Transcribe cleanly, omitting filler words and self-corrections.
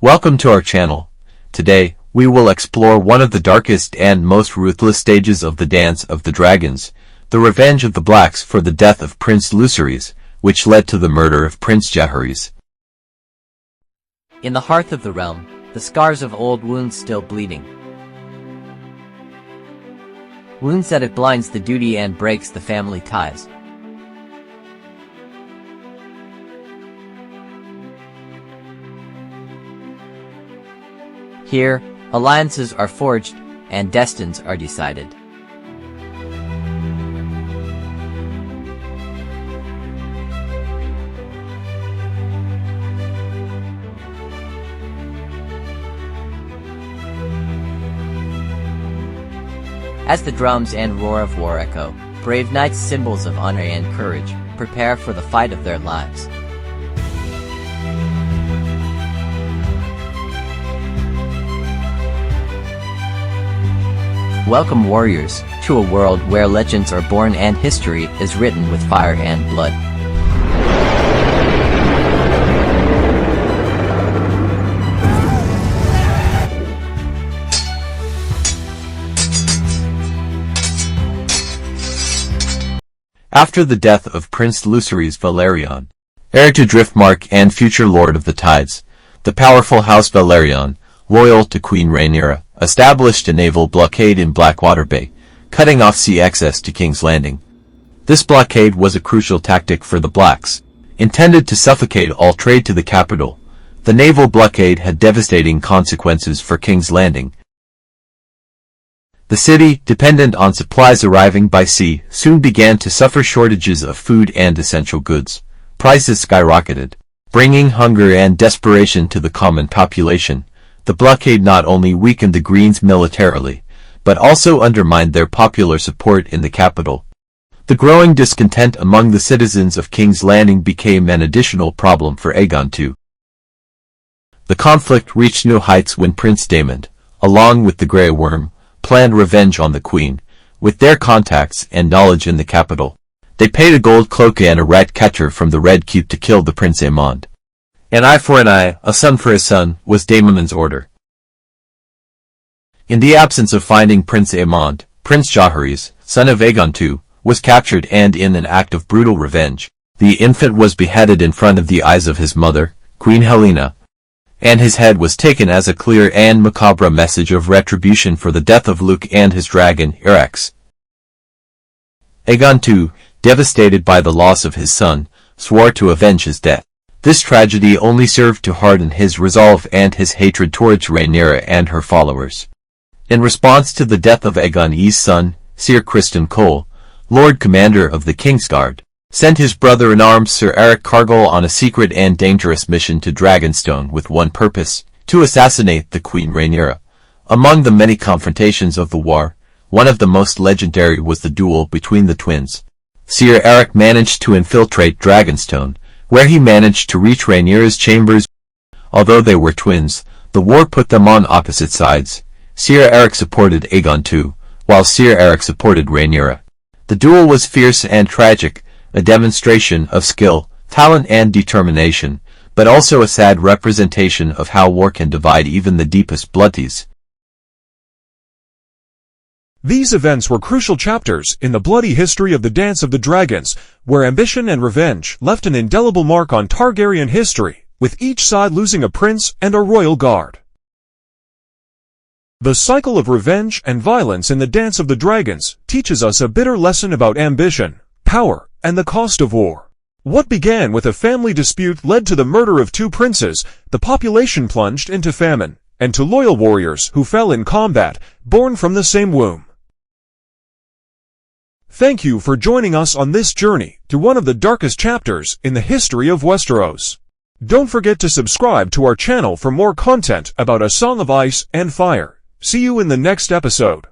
Welcome to our channel. Today, we will explore one of the darkest and most ruthless stages of the Dance of the Dragons, the revenge of the Blacks for the death of Prince Lucerys, which led to the murder of Prince Jahaerys. In the hearth of the realm, the scars of old wounds still bleeding. Wounds that it blinds the duty and breaks the family ties. Here, alliances are forged, and destinies are decided. As the drums and roar of war echo, brave knights, symbols of honor and courage, prepare for the fight of their lives. Welcome, warriors, to a world where legends are born and history is written with fire and blood. After the death of Prince Lucerys Velaryon, heir to Driftmark and future Lord of the Tides, the powerful House Velaryon, loyal to Queen Rhaenyra, established a naval blockade in Blackwater Bay, cutting off sea access to King's Landing. This blockade was a crucial tactic for the Blacks, intended to suffocate all trade to the capital. The naval blockade had devastating consequences for King's Landing. The city, dependent on supplies arriving by sea, soon began to suffer shortages of food and essential goods. Prices skyrocketed, bringing hunger and desperation to the common population. The blockade not only weakened the Greens militarily, but also undermined their popular support in the capital. The growing discontent among the citizens of King's Landing became an additional problem for Aegon II. The conflict reached new heights when Prince Daemon, along with the Grey Worm, planned revenge on the Queen. With their contacts and knowledge in the capital, they paid a gold cloak and a rat catcher from the Red Keep to kill the Prince Aemond. An eye for an eye, a son for a son, was Daemon's order. In the absence of finding Prince Aemond, Prince Jahaerys, son of Aegon II, was captured, and in an act of brutal revenge, the infant was beheaded in front of the eyes of his mother, Queen Helena, and his head was taken as a clear and macabre message of retribution for the death of Luke and his dragon, Eryx. Aegon II, devastated by the loss of his son, swore to avenge his death. This tragedy only served to harden his resolve and his hatred towards Rhaenyra and her followers. In response to the death of Aegon I's son, Sir Criston Cole, Lord Commander of the Kingsguard, sent his brother-in-arms Sir Eric Cargill on a secret and dangerous mission to Dragonstone with one purpose: to assassinate the Queen Rhaenyra. Among the many confrontations of the war, one of the most legendary was the duel between the twins. Sir Eric managed to infiltrate Dragonstone, where he managed to reach Rhaenyra's chambers. Although they were twins, the war put them on opposite sides. Sir Eric supported Aegon II, while Sir Eric supported Rhaenyra. The duel was fierce and tragic, a demonstration of skill, talent and determination, but also a sad representation of how war can divide even the deepest bloodties. These events were crucial chapters in the bloody history of the Dance of the Dragons, where ambition and revenge left an indelible mark on Targaryen history, with each side losing a prince and a royal guard. The cycle of revenge and violence in the Dance of the Dragons teaches us a bitter lesson about ambition, power, and the cost of war. What began with a family dispute led to the murder of two princes, the population plunged into famine, and to loyal warriors who fell in combat, born from the same womb. Thank you for joining us on this journey to one of the darkest chapters in the history of Westeros. Don't forget to subscribe to our channel for more content about A Song of Ice and Fire. See you in the next episode.